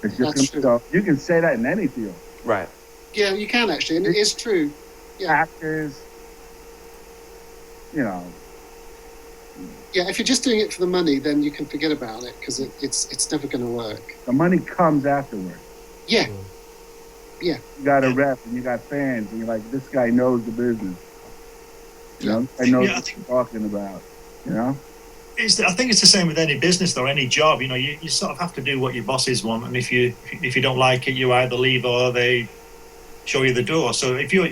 It's That's just true. so you can say that in any field. Right. Yeah, you can actually, and it is true. Yeah, Actors, you know, yeah. If you're just doing it for the money, then you can forget about it because it's never going to work. the money comes afterwards. Yeah, Mm. yeah, You got a rep and you got fans, and you're like, this guy knows the business. You yeah. know, I knows Yeah, I what think he's talking about. You know, I think it's the same with any business or any job. You know, you sort of have to do what your bosses want, and if you don't like it, you either leave or they show you the door. So if you're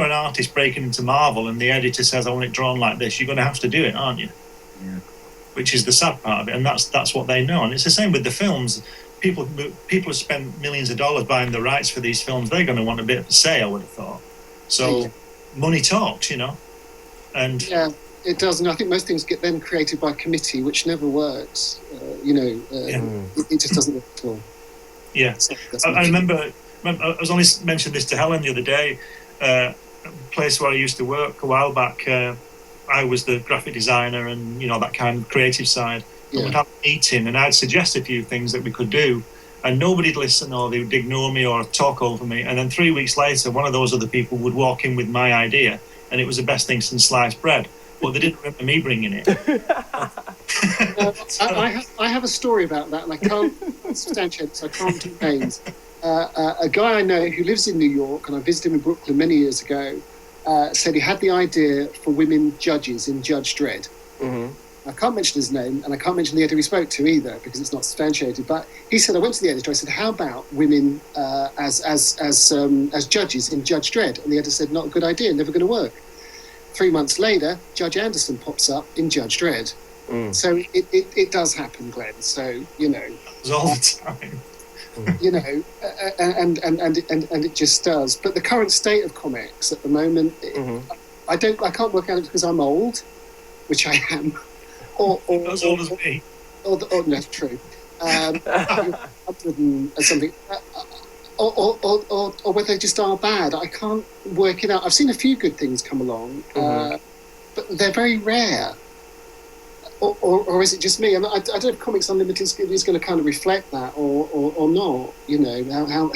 an artist breaking into Marvel and the editor says I want it drawn like this, you're going to have to do it, aren't you? yeah. Which is the sad part of it, and that's what they know. And it's the same with the films. People have spent millions of dollars buying the rights for these films. They're going to want a bit of a say, I would have thought. So money talks, you know. And Yeah, it does, and I think most things get then created by committee, which never works. It just doesn't work at all. yeah, So I remember I was only mentioning this to Helen the other day. A place where I used to work a while back. I was the graphic designer and that kind of creative side. Yeah. We'd have a meeting and I'd suggest a few things that we could do, and nobody'd listen or they would ignore me or talk over me. And then 3 weeks later, one of those other people would walk in with my idea, and it was the best thing since sliced bread. But they didn't remember me bringing it. I have a story about that, and I can't substantiate it, so I can't do names. A guy I know who lives in New York, and I visited him in Brooklyn many years ago, said he had the idea for women judges in Judge Dredd. Mm-hmm. I can't mention his name, and I can't mention the editor he spoke to either because it's not substantiated. But he said, I went to the editor. I said, "How about women as judges in Judge Dredd?" And the editor said, "Not a good idea. Never going to work." 3 months later, Judge Anderson pops up in Judge Dredd. Mm. So it does happen, Glenn. So It was all the time. And it just does. But the current state of comics at the moment, I can't work out it because I'm old, which I am. Or As old as me. Or that's true. 100 and something. Or whether they just are bad. I can't work it out. I've seen a few good things come along, but they're very rare. Or is it just me? And I don't know if Comics Unlimited is going to kind of reflect that or not.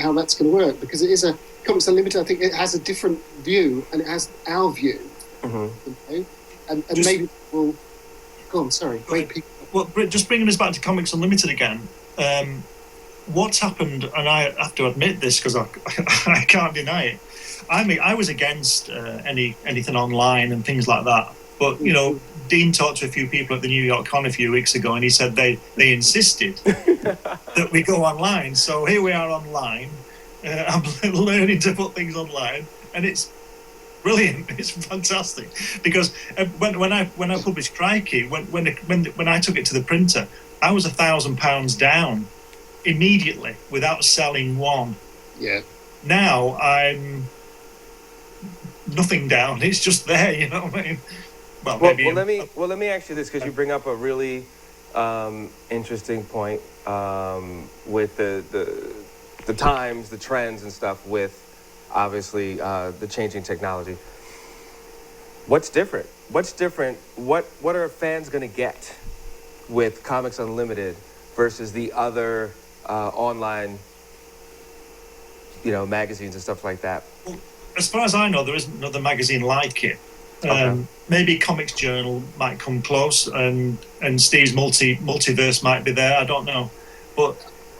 How that's going to work, because it is a Comics Unlimited. I think it has a different view, and it has our view. And maybe we'll go on. Sorry, Well, just bringing us back to Comics Unlimited again. What's happened, and I have to admit this because I can't deny it. I was against anything online and things like that. But Dean talked to a few people at the New York Con a few weeks ago, and he said they insisted that we go online. So here we are online. I'm learning to put things online, and it's brilliant. It's fantastic because when I published Crikey, when I took it to the printer, I was £1,000 down immediately without selling one. Yeah. Now I'm nothing down. It's just there. You know what I mean? Well, let me ask you this, because you bring up a really interesting point with the times, the trends and stuff, with obviously the changing technology. What's different? What are fans going to get with Comics Unlimited versus the other online magazines and stuff like that? Well, as far as I know, there isn't another magazine like it. Maybe Comics Journal might come close, and Steve's multiverse might be there. I don't know, but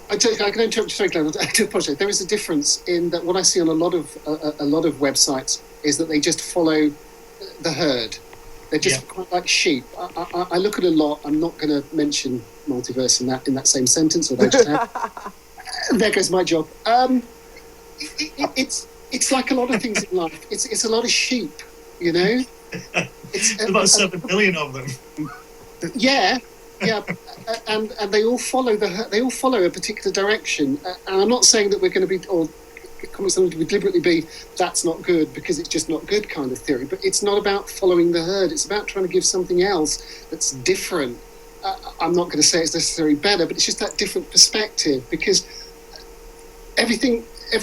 I can interrupt you, sorry, Glenn. I do apologize. There is a difference in that. What I see on a lot of websites is that they just follow the herd. They're just quite like sheep. I look at a lot. I'm not going to mention multiverse in that same sentence, although just have. There goes my job. It's like a lot of things in life. It's a lot of sheep. It's about 7 billion of them. Yeah, and they all follow a particular direction. And I'm not saying that we're going to be, or Comics Unlimited would deliberately be, that's not good because it's just not good kind of theory. But it's not about following the herd. It's about trying to give something else that's different. I'm not going to say it's necessarily better, but it's just that different perspective, because every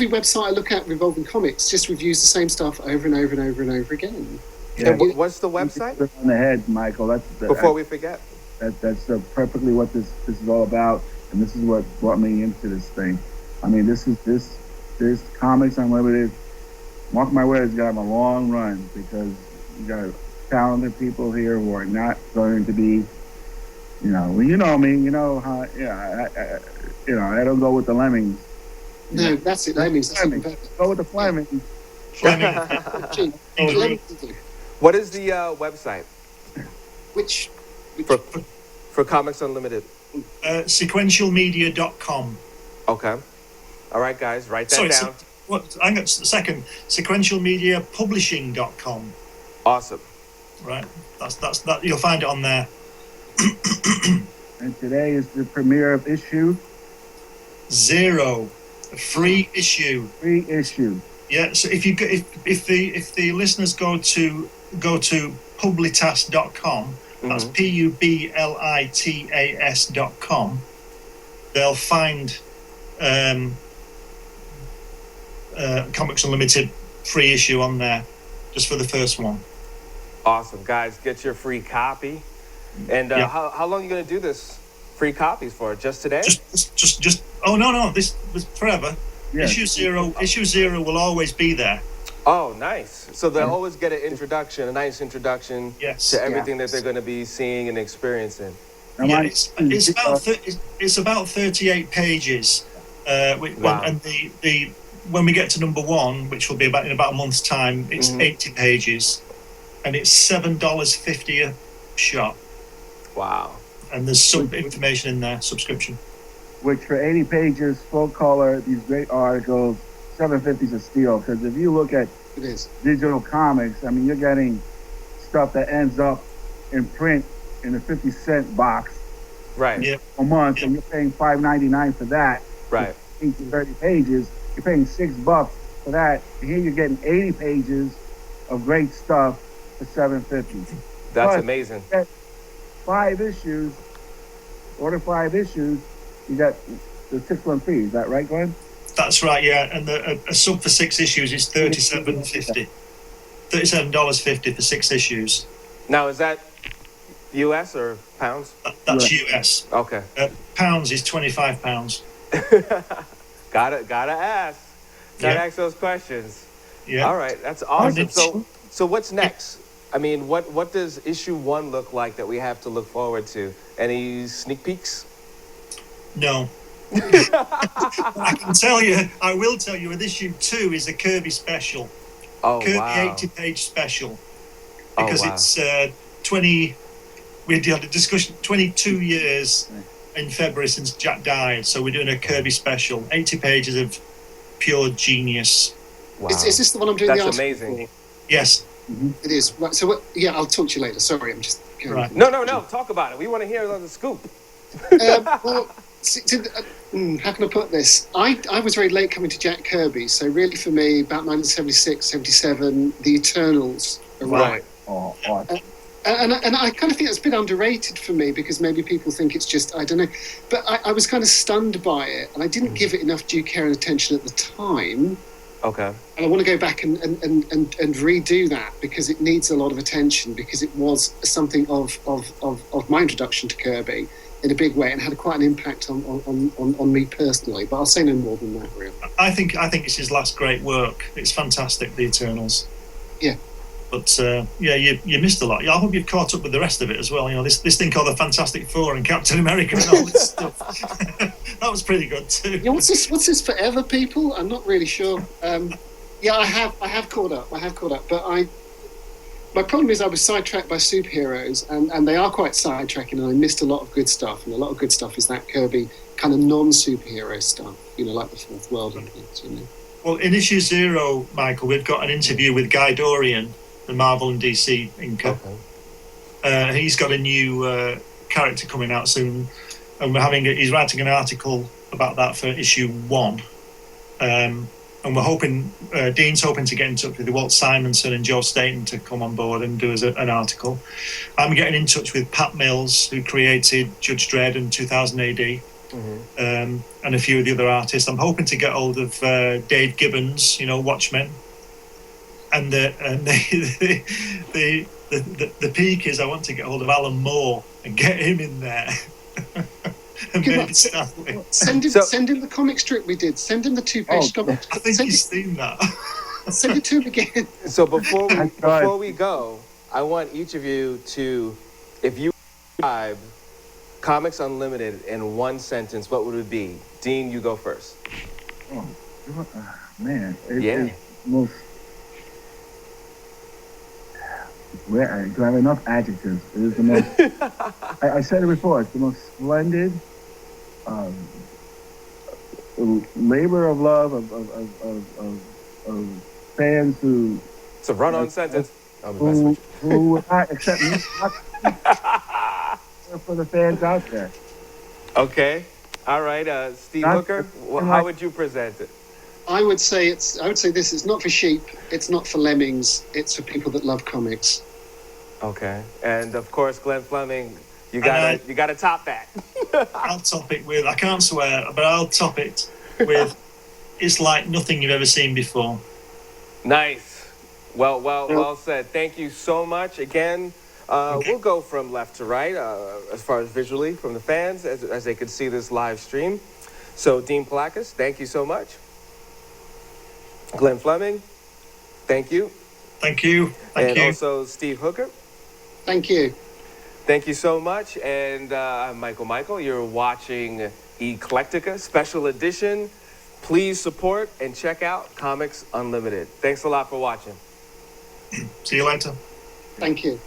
website I look at revolving comics just reviews the same stuff over and over and over and over again. Yeah. And what's the website? On the head, Michael. Before we forget. That's perfectly what this is all about. and this is what brought me into this thing. I mean, this Comics Unlimited. Mark my words, got a long run because you got talented people here who are not going to be, well, you know me, you know how, I don't go with the lemmings. No, that's it. Lemmings. That's even better. Go with the Flemings. What is the website Which for Comics Unlimited? Sequentialmedia.com. Okay. All right, guys, write that down. Hang on a second. Sequentialmediapublishing.com. Awesome. Right. That's that. You'll find it on there. And today is the premiere of issue 0, a free issue. Free issue. Yeah. So if the listeners go to publitas.com, that's PUBLITAS.com, they'll find Comics Unlimited free issue on there, just for the first one. Awesome, guys. Get your free copy. And how long are you going to do this free copies for? Just today? Just. Oh no! This was forever. Yeah. Issue zero will always be there. Oh, nice. So they'll always get an introduction, a nice introduction to everything that they're going to be seeing and experiencing. Yeah, it's about 38 pages. Wow. And the when we get to number 1, which will be in about a month's time, it's 80 pages, and it's $7.50 a shot. Wow. And there's some information in there, subscription. Which for 80 pages, full color, these great articles, $7.50 is a steal. Because if you look at digital comics, I mean, you're getting stuff that ends up in print in a 50-cent box Right. a month, and you're paying $5.99 for that. Right. 30 pages, you're paying $6 for that. And here you're getting 80 pages of great stuff for $7.50. That's amazing. 5 issues, order 5 issues, you got the 6-1 fee. Is that right, Glenn? That's right, yeah. And a sub for 6 issues is $37.50. $37.50 for 6 issues. Now, is that US or pounds? That's US. Okay. Pounds is £25. Gotta ask. Gotta ask those questions. Yeah. All right, that's awesome. So what's next? I mean, what does issue 1 look like that we have to look forward to? Any sneak peeks? No. I will tell you, with issue 2 is a Kirby special. Oh, Kirby wow. 80-page special. Because wow. it's 20... We had a discussion, 22 years in February since Jack died. So we're doing a Kirby special. 80 pages of pure genius. Wow. Is this the one I'm doing the article amazing. for? Yes. It is. Right, so, I'll talk to you later. Sorry, I'm just... Right. No. Talk about it. We want to hear the scoop. Well, how can I put this? I was very late coming to Jack Kirby. So really for me, about 1976, 77, the Eternals arrived. Right. Oh, awesome. And I kind of think that's a bit underrated for me because maybe people think it's just, I don't know. But I was kind of stunned by it, and I didn't give it enough due care and attention at the time. Okay. And I want to go back and redo that because it needs a lot of attention because it was something of my introduction to Kirby in a big way and had quite an impact on me personally. But I'll say no more than that, really. I think it's his last great work. It's fantastic, The Eternals. Yeah. But you missed a lot. I hope you've caught up with the rest of it as well. You know, this thing called the Fantastic Four and Captain America and all this stuff. That was pretty good too. Yeah, what's this forever, people? I'm not really sure. I have caught up. But my problem is I was sidetracked by superheroes, and they are quite sidetracking, and I missed a lot of good stuff. And a lot of good stuff is that Kirby kind of non-superhero stuff. You know, like the Fourth World and things. You know. Well, in issue 0, Michael, we've got an interview with Guy Dorian, the Marvel and DC inker. Okay. He's got a new character coming out soon, and he's writing an article about that for issue 1. And we're hoping, Dean's hoping to get in touch with Walt Simonson and Joe Staten to come on board and do an article. I'm getting in touch with Pat Mills, who created Judge Dredd in 2000 AD. And a few of the other artists. I'm hoping to get hold of Dave Gibbons, you know, Watchmen. And the peak is I want to get hold of Alan Moore and get him in there. and Give made up. it start with. Send him the comic strip we did. Send him the two-page comic. I think Send he's seen that. send it to him again. So before we That's right. before we go, I want each of you to, if you describe Comics Unlimited in one sentence, what would it be? Dean, you go first. Oh, man. Yeah. It's most. Where do I have enough adjectives? It is the most. I said it before. It's the most splendid labor of love of fans who It's a run-on sentence. I'll be messing with you. who will not accept me for the fans out there. Okay. All right. Steve Not- Hooker, how would you present it? I would say this. It's not for sheep. It's not for lemmings. It's for people that love comics. Okay. And of course, Glenn Fleming, you gotta top that. I'll top it with, I can't swear, but I'll top it with, it's like nothing you've ever seen before. Nice. Well said. Thank you so much. Again, we'll go from left to right as far as visually from the fans as they can see this live stream. So Dean Palakis, thank you so much. Glenn Fleming, thank you. Thank you. And also Steve Hooker. Thank you. Thank you so much. And I'm Michael. You're watching ECLECTICKA Special Edition. Please support and check out Comics Unlimited. Thanks a lot for watching. See you later. Thank you.